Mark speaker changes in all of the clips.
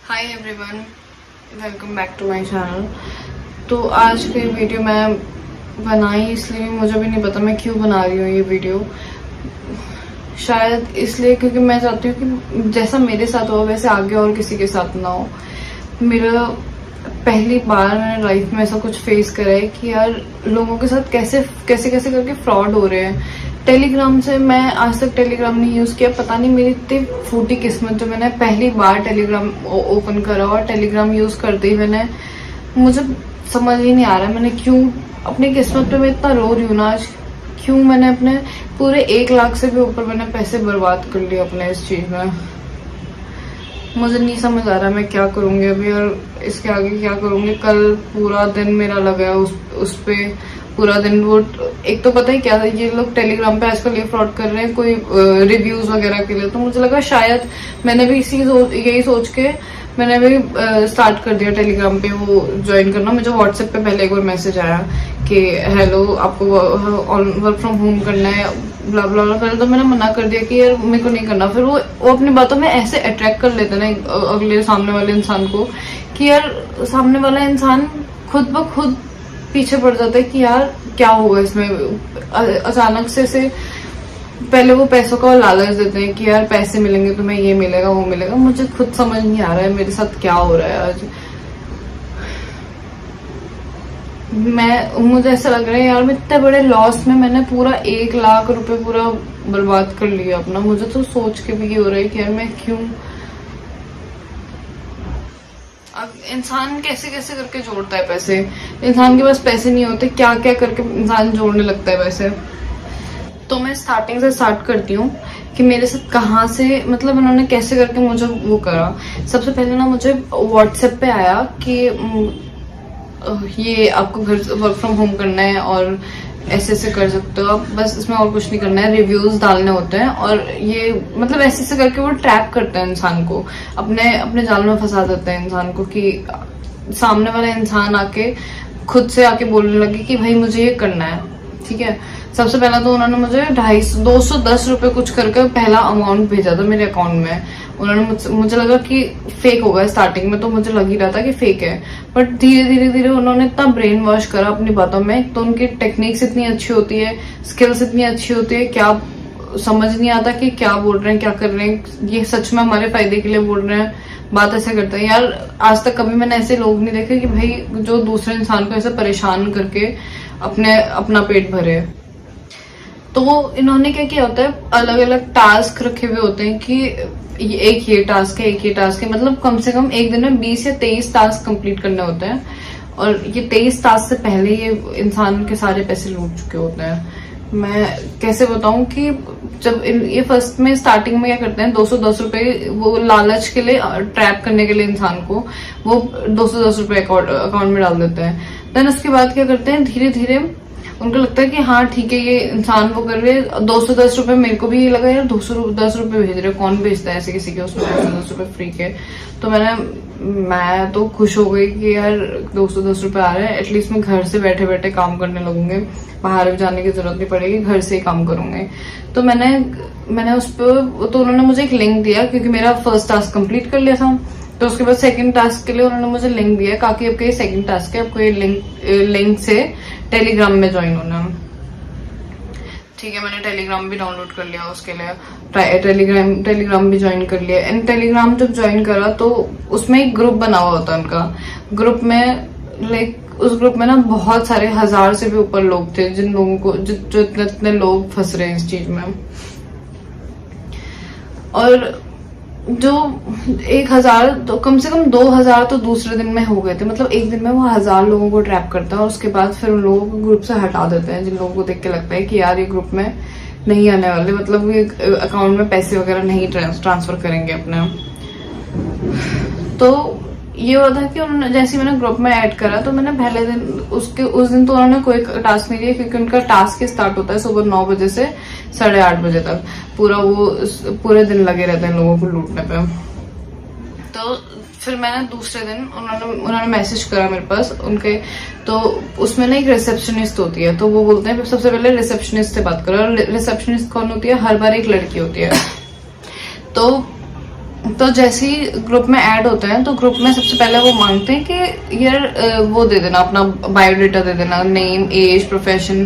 Speaker 1: Hi everyone, welcome back to my channel. तो आज की वीडियो मैं बनाई इसलिए, मुझे भी नहीं पता मैं क्यों बना रही हूँ ये वीडियो। शायद इसलिए क्योंकि मैं चाहती हूँ कि जैसा मेरे साथ हुआ वैसे आगे और किसी के साथ ना हो। मेरा पहली बार मैंने लाइफ में ऐसा कुछ फेस करा है कि यार लोगों के साथ कैसे कैसे कैसे करके फ्रॉड हो रहे हैं। टेलीग्राम से मैं आज तक टेलीग्राम नहीं यूज़ किया, पता नहीं मेरी इतनी फूटी किस्मत जो मैंने पहली बार टेलीग्राम ओपन करा और टेलीग्राम यूज़ करते ही मुझे समझ ही नहीं आ रहा मैंने क्यों अपनी किस्मत पे मैं इतना रो रही हूँ ना आज। क्यों मैंने अपने पूरे 1 लाख से भी ऊपर मैंने पैसे बर्बाद कर लिए अपने इस चीज़ में। मुझे नहीं समझ आ रहा मैं क्या करूँगी अभी और इसके आगे क्या करूँगी। कल पूरा दिन मेरा लगा है उस पे पूरा दिन। वो एक तो पता ही क्या था, ये लोग टेलीग्राम पे आजकल ये फ्रॉड कर रहे हैं कोई रिव्यूज वगैरह के लिए। तो मुझे लगा शायद मैंने भी यही सोच के मैंने भी स्टार्ट कर दिया टेलीग्राम पे वो ज्वाइन करना। मुझे व्हाट्सएप पे पहले एक बार मैसेज आया कि हेलो आपको वर्क फ्रॉम होम करना है ब्ला ब्ला ब्ला। पहले तो मैंने मना कर दिया कि यार मेरे को नहीं करना। फिर वो अपनी बातों में ऐसे अट्रैक्ट कर लेते ना अगले सामने वाले इंसान को कि यार सामने वाला इंसान खुद ब खुद पीछे पड़ जाता है कि यार क्या होगा इसमें। अचानक से पहले वो पैसों का लालच देते हैं कि यार पैसे मिलेंगे तुम्हें, ये मिलेगा वो मिलेगा। मुझे खुद समझ नहीं आ रहा है मेरे साथ क्या हो रहा है आज। मुझे ऐसा लग रहा है यार मैं इतने बड़े लॉस में मैंने पूरा 1 लाख रुपए पूरा बर्बाद कर लिया अपना। मुझे तो सोच के भी ये हो रहा है कि यार मैं क्यों। अब इंसान कैसे कैसे करके जोड़ता है पैसे। इंसान के पास पैसे नहीं होते, क्या क्या करके इंसान जोड़ने लगता है पैसे। तो मैं स्टार्टिंग से स्टार्ट करती हूँ कि मेरे साथ कहाँ से मतलब उन्होंने कैसे करके मुझे वो करा। सबसे पहले ना मुझे व्हाट्सएप पे आया कि ये आपको घर वर्क फ्रॉम होम करना है और ऐसे कर सकते हो आप, बस इसमें और कुछ नहीं करना है, रिव्यूज डालने होते हैं। और ये मतलब ऐसे करके वो ट्रैप करते हैं इंसान को, अपने जाल में फंसा देते हैं इंसान को कि सामने वाला इंसान आके खुद से आके बोलने लगे कि भाई मुझे ये करना है। ठीक है, सबसे पहला तो उन्होंने मुझे 210 रुपए कुछ करके पहला अमाउंट भेजा था मेरे अकाउंट में। उन्होंने मुझे लगा कि फेक होगा स्टार्टिंग में, तो मुझे लग ही रहा था कि फेक है। बट धीरे धीरे उन्होंने इतना ब्रेन वॉश करा अपनी बातों में। तो उनकी टेक्निक्स इतनी अच्छी होती है, स्किल्स इतनी अच्छी होती है, क्या समझ नहीं आता कि क्या बोल रहे हैं क्या कर रहे हैं। ये सच में हमारे फायदे के लिए बोल रहे हैं, बात ऐसे करते हैं यार। आज तक कभी मैंने ऐसे लोग नहीं देखे कि भाई जो दूसरे इंसान को ऐसे परेशान करके अपना पेट भरे। तो इन्होंने क्या किया होता है, अलग अलग टास्क रखे हुए होते हैं कि एक ये टास्क है, एक ये टास्क है। मतलब कम से कम एक दिन में 20 या 23 टास्क कंप्लीट करने होते हैं। और ये 23 टास्क से पहले ये इंसान के सारे पैसे लूट चुके होते हैं। मैं कैसे बताऊं कि जब ये फर्स्ट में स्टार्टिंग में क्या करते हैं, 210 रुपए वो लालच के लिए, ट्रैप करने के लिए इंसान को वो 210 रुपए अकाउंट में डाल देते हैं। देन उसके बाद क्या करते हैं, धीरे धीरे उनको लगता है कि हाँ ठीक है ये इंसान वो कर रहे हैं। 210 रुपए मेरे को भी ये लगा यार 210 रुपए भेज रहे, कौन भेजता है ऐसे किसी के उसमें 210 रुपए फ्री के। तो मैं तो खुश हो गई कि यार 210 रुपए आ रहे हैं, एटलीस्ट मैं घर से बैठे बैठे काम करने लगूंगे, बाहर भी जाने की जरूरत नहीं पड़ेगी, घर से ही काम करूंगे। तो मैंने उस पर तो उन्होंने मुझे एक लिंक दिया क्योंकि मेरा फर्स्ट टास्क कंप्लीट कर लिया था। तो उसके बाद सेकंड टास्क के लिए उन्होंने मुझे लिंक दिया कि आपका ये सेकंड टास्क है, आपको ये लिंक से टेलीग्राम में ज्वाइन होना। ठीक है, मैंने टेलीग्राम भी डाउनलोड कर लिया उसके लिए, टेलीग्राम भी ज्वाइन कर लिया। एंड टेलीग्राम जब ज्वाइन करा तो उसमें एक ग्रुप बना हुआ होता है उनका। ग्रुप में उस ग्रुप में ना बहुत सारे 1000 से भी ऊपर लोग थे, जिन लोगों को जो इतने लोग फंस रहे हैं इस चीज में। और जो 1000 तो कम से कम 2000 तो दूसरे दिन में हो गए थे। मतलब एक दिन में वो 1000 लोगों को ट्रैप करता है और उसके बाद फिर उन लोगों को ग्रुप से हटा देते हैं जिन लोगों को देख के लगता है कि यार ये ग्रुप में नहीं आने वाले, मतलब ये अकाउंट में पैसे वगैरह नहीं ट्रांसफर करेंगे अपने। तो ये हुआ था कि उन्होंने जैसे मैंने ग्रुप में ऐड करा तो मैंने पहले दिन उस दिन तो उन्होंने कोई टास्क नहीं दिया क्योंकि उनका टास्क स्टार्ट होता है सुबह 9 बजे से 8:30 बजे तक। पूरे दिन लगे रहते हैं लोगों को लूटने पे। तो फिर मैंने दूसरे दिन उन्होंने मैसेज करा मेरे पास उनके। तो उसमें ना एक रिसेप्शनिस्ट होती है, तो वो बोलते हैं सबसे पहले रिसेप्शनिस्ट से बात करो। और रिसेप्शनिस्ट कौन होती है, हर बार एक लड़की होती है। तो तो जैसे ही ग्रुप में ऐड होते हैं तो ग्रुप में सबसे पहले वो मांगते हैं कि यार वो दे देना, अपना बायोडाटा दे देना, name, age, profession,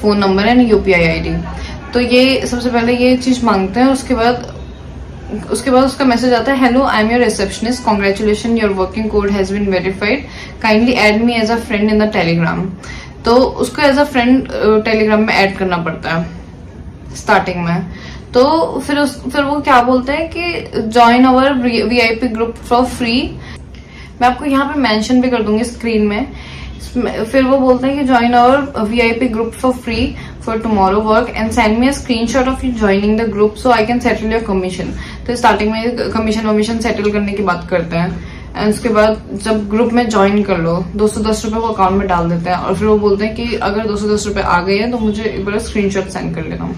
Speaker 1: phone number and UPI ID. तो ये सबसे पहले ये चीज मांगते हैं। उसके बाद उसका मैसेज आता है, hello I am your receptionist, congratulation your working code has been verified, kindly add me as a friend in the Telegram. तो उसको एज अ फ्रेंड टेलीग्राम में ऐड करना पड़ता है स्टार्टिंग में। तो फिर वो क्या बोलते हैं कि join our VIP group for free. मैं आपको यहाँ पे मेंशन भी कर दूंगी स्क्रीन में। फिर वो बोलते हैं कि join our VIP group for free for tomorrow work and send me a screenshot of you joining the group so I can settle your commission. तो स्टार्टिंग में कमीशन सेटल करने की बात करते हैं। एंड उसके बाद जब ग्रुप में ज्वाइन कर लो 210 रुपए वो अकाउंट में डाल देते हैं और फिर वो बोलते हैं कि अगर 210 रुपए आ गए हैं तो मुझे एक बार स्क्रीनशॉट सेंड कर लेना।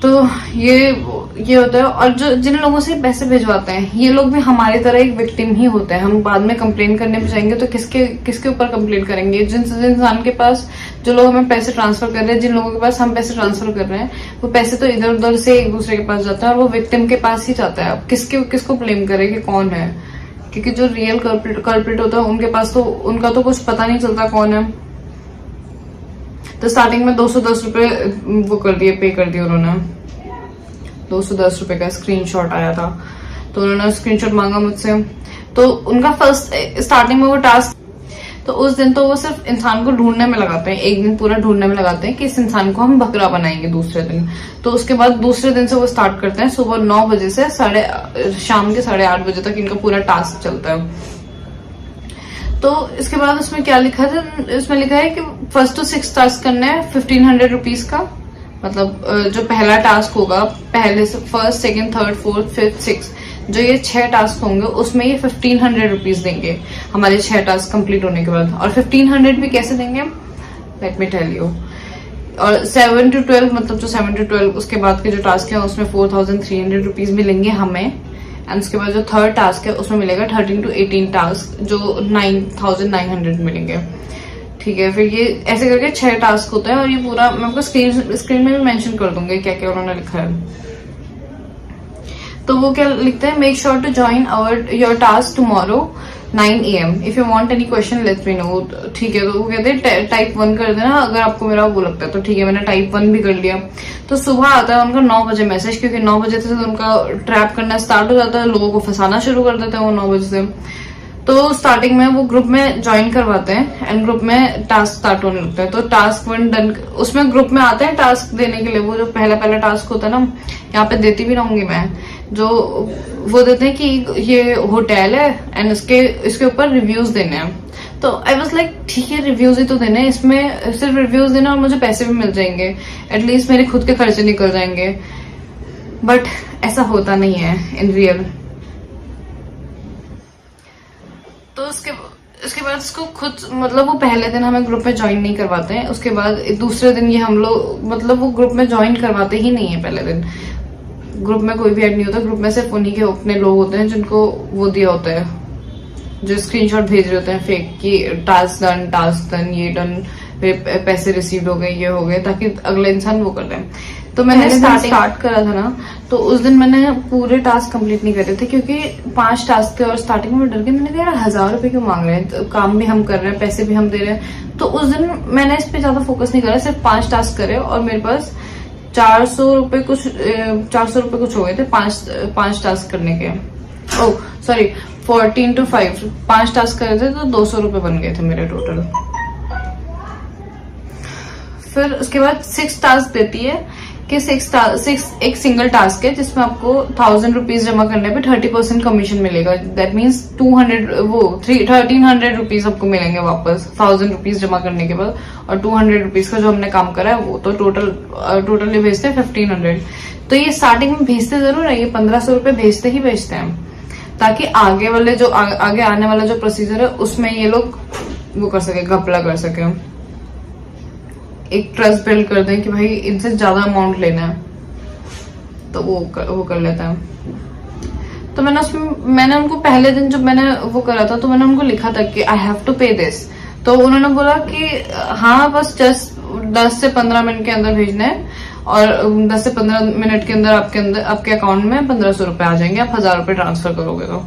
Speaker 1: तो ये होता है। और जो जिन लोगों से पैसे भिजवाते हैं ये लोग भी हमारी तरह एक विक्टिम ही होते हैं। हम बाद में कंप्लेन करने पे जाएंगे तो किसके ऊपर कंप्लेन करेंगे? जिन इंसान के पास, जो लोग हमें पैसे ट्रांसफर कर रहे हैं, जिन लोगों के पास हम पैसे ट्रांसफर कर रहे हैं, वो पैसे तो इधर उधर से एक दूसरे के पास जाता है और वो विक्टिम के पास ही जाता है। अब किसको ब्लेम करे कि कौन है? क्योंकि जो रियल कल्प्रिट होता है उनके पास तो उनका तो कुछ पता नहीं चलता कौन है। तो स्टार्टिंग में 210 रुपए वो कर दिए, पे कर दिए उन्होंने। 210 रुपए का स्क्रीनशॉट आया था तो उन्होंने स्क्रीनशॉट मांगा मुझसे। तो उनका फर्स्ट स्टार्टिंग में वो टास्क, तो उस दिन तो वो सिर्फ इंसान को ढूंढने में लगाते हैं, एक दिन पूरा ढूंढने में लगाते हैं कि इस इंसान को हम बकरा बनाएंगे दूसरे दिन। तो उसके बाद दूसरे दिन से वो स्टार्ट करते हैं सुबह 9 बजे से शाम के 8:30 बजे तक इनका पूरा टास्क चलता है। तो इसके बाद उसमें क्या लिखा था? इसमें लिखा है कि 1 to 6 टास्क करना है 1500 रुपीज का। मतलब जो पहला टास्क होगा, पहले से 1st, 2nd, 3rd, 4th, 5th, 6th, जो ये 6 टास्क होंगे उसमें ये 1500 रुपीज देंगे हमारे 6 टास्क कंप्लीट होने के बाद। और 1500 भी कैसे देंगे, लेट मी टेल यू। और 7 to 12, मतलब जो 7 to 12 उसके बाद के जो टास्क है उसमें 4300 रुपीज मिलेंगे हमें। एंड उसके बाद जो 3rd टास्क है उसमें मिलेगा 13 to 18 टास्क, जो 9900 मिलेंगे। ठीक है, फिर ये ऐसे करके 6 टास्क होता है। और ये पूरा मैं आपको स्क्रीन में भी मेंशन कर दूंगी क्या क्या उन्होंने लिखा है। तो वो क्या लिखते हैं, make sure to join your task tomorrow 9 AM if you want any question let me know. ठीक है, तो वो कहते हैं टाइप 1 कर देना अगर आपको मेरा वो लगता है। तो ठीक है, मैंने टाइप 1 भी कर लिया। तो सुबह आता है उनका 9 बजे मैसेज, क्योंकि 9 बजे से उनका ट्रैप करना स्टार्ट हो जाता है, लोगों को फंसाना शुरू कर देते हैं वो 9 बजे से। तो स्टार्टिंग में वो ग्रुप में ज्वाइन करवाते हैं एंड ग्रुप में टास्क स्टार्ट होने लगता है। तो टास्क 1 डन, उसमें ग्रुप में आते हैं टास्क देने के लिए। वो जो पहला टास्क होता है ना, यहाँ पे देती भी रहूंगी मैं, जो वो देते हैं कि ये होटल है एंड इसके ऊपर रिव्यूज देने हैं। तो आई वाज लाइक ठीक है, रिव्यूज ही तो देने हैं, इसमें सिर्फ रिव्यूज देना और मुझे पैसे भी मिल जाएंगे, एटलीस्ट मेरे खुद के खर्चे निकल जाएंगे। बट ऐसा होता नहीं है इन रियल। तो उसके बाद इसको खुद, मतलब वो पहले दिन हमें ग्रुप में ज्वाइन नहीं करवाते हैं। उसके बाद दूसरे दिन ये हम लोग, मतलब वो ग्रुप में ज्वाइन करवाते ही नहीं है पहले दिन। ग्रुप में कोई भी ऐड नहीं होता, ग्रुप में सिर्फ उन्हीं के अपने लोग होते हैं जिनको वो दिया होता है, जो स्क्रीनशॉट भेज रहे होते हैं फेक कि टास्क डन, ये डन, पैसे रिसीव हो गए, ये हो गए, ताकि अगले इंसान वो कर दे। तो मैंने स्टार्ट करा था ना, तो उस दिन मैंने पूरे टास्क कंप्लीट नहीं करे थे क्योंकि 5 टास्क थे और स्टार्टिंग में डर गई। मैंने कहा यार 1000 रुपए क्यों मांग रहे हैं, तो काम भी हम कर रहे हैं, पैसे भी हम दे रहे हैं। तो उस दिन मैंने इस पे ज्यादा फोकस नहीं करा, सिर्फ 5 टास्क करे और मेरे पास 400 रुपए कुछ हो गए थे 5 टास्क करने के। ओह सॉरी, 14 to 5 5 टास्क करे थे तो 200 रुपए बन गए थे मेरे टोटल। फिर उसके बाद 6 टास्क देती है कि 6 एक सिंगल टास्क है जिसमें आपको 1000 रुपीज जमा करने पे 30% कमीशन मिलेगा। दैट मीन्स 1300 रुपीज आपको मिलेंगे वापस 1000 रुपीज जमा करने के बाद। और 200 रुपीज का जो हमने काम करा है वो तो टोटली भेजते हैं 1500। तो ये स्टार्टिंग में भेजते जरूर है, ये 1500 रुपए भेजते हैं ताकि आगे वाले जो आगे आने वाला जो प्रोसीजर है उसमें ये लोग वो कर सके, घपला कर सके, एक ट्रस्ट बिल्ड कर दें कि भाई इनसे ज्यादा अमाउंट लेना है, तो वो कर लेता है। तो मैंने उनको पहले दिन जब मैंने वो करा था तो मैंने उनको लिखा था कि आई हैव टू पे दिस। तो उन्होंने बोला कि हाँ बस जस्ट 10 से 15 मिनट के अंदर भेजना है और 10 से 15 मिनट के अंदर आपके अकाउंट में 1500 रुपए आ जाएंगे, आप 1000 रुपए ट्रांसफर करोगे तो।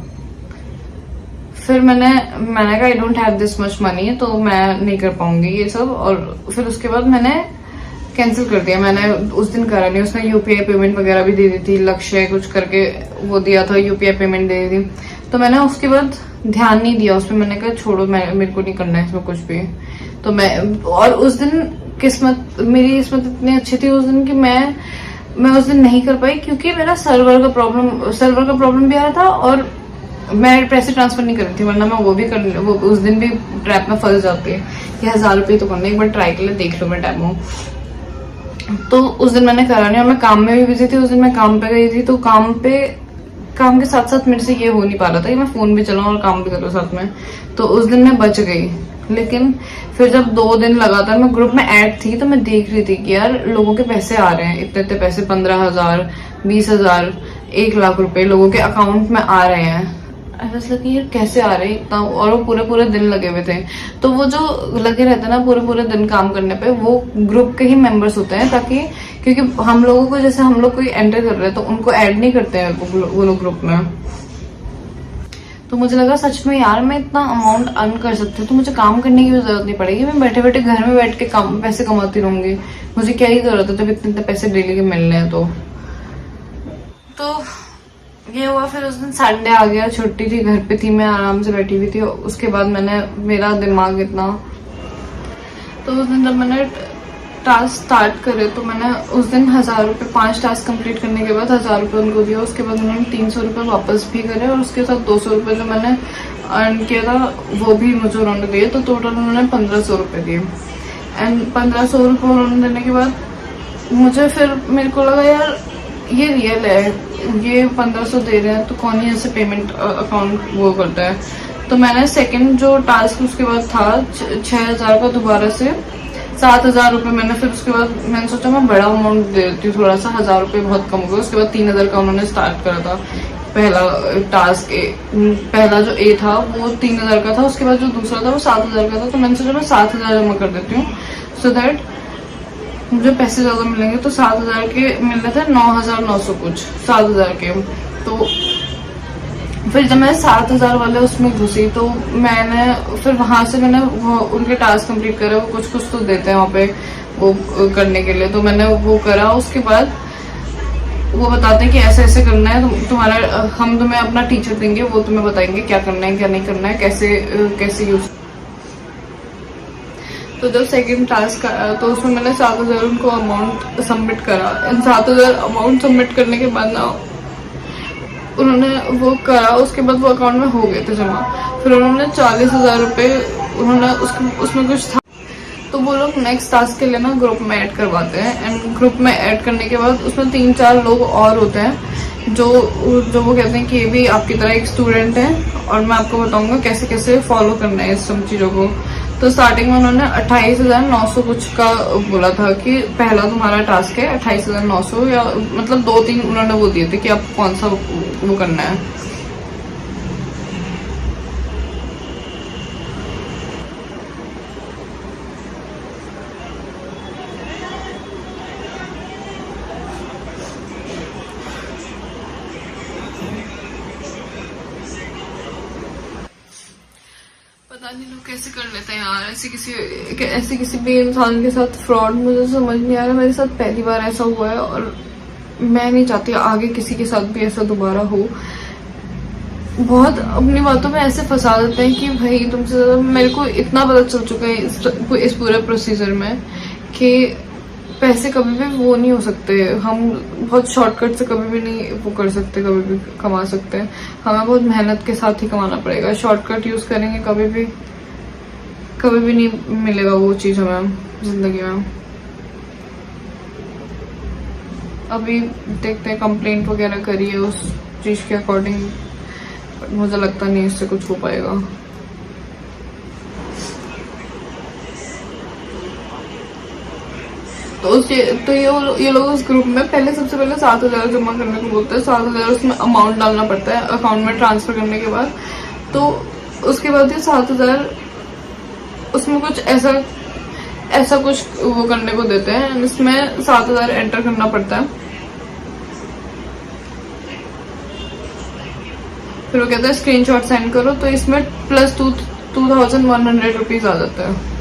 Speaker 1: फिर मैंने कहा I don't have this much money, तो मैं नहीं कर पाऊंगी ये सब। और फिर उसके बाद मैंने कैंसिल कर दिया, मैंने उस दिन करा नहीं। उसने यूपीआई पेमेंट वगैरह भी दे दी थी, लक्ष्य कुछ करके वो दिया था, यूपीआई पेमेंट दे दी थी। तो मैंने उसके बाद ध्यान नहीं दिया उसमें, मैंने कहा छोड़ो, मेरे को नहीं करना है इसमें कुछ भी। तो और उस दिन मेरी किस्मत इतनी अच्छी थी उस दिन कि मैं उस दिन नहीं कर पाई, क्योंकि मेरा सर्वर का प्रॉब्लम भी आ रहा था और मैं पैसे ट्रांसफर नहीं कर रही थी, वरना मैं वो उस दिन भी ट्रैप में फंस जाती है कि 1000 रुपये तो करना, एक बार ट्राई कर ले, देख लो मैं डेमो। तो उस दिन मैंने करा नहीं और मैं काम में भी बिजी थी। उस दिन मैं काम पे गई थी, तो काम के साथ साथ मेरे से ये हो नहीं पा रहा था कि मैं फोन भी चलाऊं और काम भी करूं साथ में। तो उस दिन मैं बच गई। लेकिन फिर जब 2 दिन लगातार मैं ग्रुप में ऐड थी, तो मैं देख रही थी कि यार लोगों के पैसे आ रहे हैं, इतने इतने पैसे, 15,000, 20,000, 1,00,000 रुपए लोगों के अकाउंट में आ रहे हैं। ऐसा लगा यार कैसे आ रहे हैं इतना, और वो पूरे दिन लगे हुए थे। तो वो जो लगे रहते हैं ना पूरे दिन काम करने पे, वो ग्रुप के ही मेंबर्स होते हैं, ताकि क्योंकि हम लोगों को, जैसे हम लोग कोई एंटर कर रहे हैं तो उनको ऐड नहीं करते हैं वो लोग ग्रुप में। तो मुझे लगा सच में यार मैं इतना अमाउंट अर्न कर सकती हूँ, तो मुझे काम करने की भी जरूरत नहीं पड़ेगी, मैं बैठे बैठे घर में बैठ के पैसे कमाती रहूंगी, मुझे क्या ही जरूरत है जब इतने पैसे डेली के मिल रहे हैं। तो ये हुआ। फिर उस दिन संडे आ गया, छुट्टी थी, घर पे थी, मैं आराम से बैठी हुई थी। उसके बाद मेरा दिमाग इतना, तो उस दिन जब मैंने टास्क स्टार्ट करे, तो मैंने उस दिन 1000 रुपये 5 टास्क कंप्लीट करने के बाद 1000 रुपये उनको दिया। उसके बाद उन्होंने 300 रुपये वापस भी करे, और उसके साथ 200 रुपये जो मैंने अर्न किया था वो भी मुझे उन्होंने दिए। तो टोटल उन्होंने 1500 रुपये दिए। एंड 1500 रुपये उन्होंने देने के बाद मेरे को लगा यार ये रियल है, ये 1500 दे रहे हैं तो कौन ही ऐसे पेमेंट अकाउंट वो करता है। तो मैंने सेकंड जो टास्क उसके बाद था 6000 का, दोबारा से 7000 रुपये मैंने, फिर उसके बाद मैंने सोचा मैं बड़ा अमाउंट दे देती हूँ थोड़ा सा, 1000 रुपये बहुत कम हो गया। उसके बाद 3000 का उन्होंने स्टार्ट करा था। पहला टास्क पहला जो ए था वो 3000 का था, उसके बाद जो दूसरा था वो 7000 का था। तो मैंने सोचा मैं 7000 जमा कर देती हूँ, सो दैट मुझे पैसे ज्यादा मिलेंगे। तो 7000 के मिल रहे थे 9900 कुछ, 7000 के। तो फिर जब मैं 7000 वाले उसमें घुसी, तो मैंने फिर वहां से मैंने उनके टास्क कंप्लीट करे, वो कुछ तो देते हैं वहाँ पे वो करने के लिए। तो मैंने वो करा। उसके बाद वो बताते हैं कि ऐसे ऐसे करना है, तुम्हारा हम तुम्हें अपना टीचर देंगे, वो तुम्हें बताएंगे क्या करना है क्या नहीं करना है, कैसे यूज। तो जब सेकंड टास्क आया तो उसमें मैंने 7000 उनको अमाउंट सबमिट करा। इन 7000 अमाउंट सबमिट करने के बाद ना उन्होंने वो करा, उसके बाद वो अकाउंट में हो गए थे जमा। फिर उन्होंने 40,000 रुपये उन्होंने उसमें कुछ था, तो वो लोग नेक्स्ट टास्क के लिए ना ग्रुप में ऐड करवाते हैं। एंड ग्रुप में ऐड करने के बाद उसमें 3-4 लोग और होते हैं जो वो कहते हैं कि ये भी आपकी तरह एक स्टूडेंट है, और मैं आपको बताऊंगा कैसे कैसे फॉलो करना है इस सब चीज़ों को। तो स्टार्टिंग में उन्होंने 28,900 कुछ का बोला था कि पहला तुम्हारा टास्क है 28,900, या मतलब 2-3 उन्होंने वो दिए थे कि आप कौन सा वो करना है। पता नहीं लोग कैसे कर लेते हैं यार ऐसे किसी भी इंसान के साथ फ्रॉड। मुझे समझ नहीं आ रहा, मेरे साथ पहली बार ऐसा हुआ है और मैं नहीं चाहती आगे किसी के साथ भी ऐसा दोबारा हो। बहुत अपनी बातों में ऐसे फंसा देते हैं कि भाई तुमसे ज्यादा मेरे को इतना पता चल चुका है इस पूरे प्रोसीजर में कि पैसे कभी भी वो नहीं हो सकते। हम बहुत शॉर्टकट से कभी भी नहीं वो कर सकते, कभी भी कमा सकते हैं। हमें बहुत मेहनत के साथ ही कमाना पड़ेगा। शॉर्टकट यूज करेंगे कभी भी नहीं मिलेगा वो चीज हमें जिंदगी में। अभी देखते हैं, कंप्लेंट वगैरह करी है उस चीज के अकॉर्डिंग, बट मुझे लगता नहीं इससे कुछ हो पाएगा। तो ये लोग उस ग्रुप में सबसे पहले 7,000 जमा करने को बोलते हैं। 7,000 उसमें अमाउंट डालना पड़ता है अकाउंट में ट्रांसफर करने के बाद। तो उसके बाद ये 7,000 उसमें कुछ ऐसा ऐसा कुछ वो करने को देते हैं। इसमें 7,000 एंटर करना पड़ता है, फिर वो कहते हैं स्क्रीनशॉट सेंड करो, तो इसमें प्लस 2,100 रुपीज आ जाता है।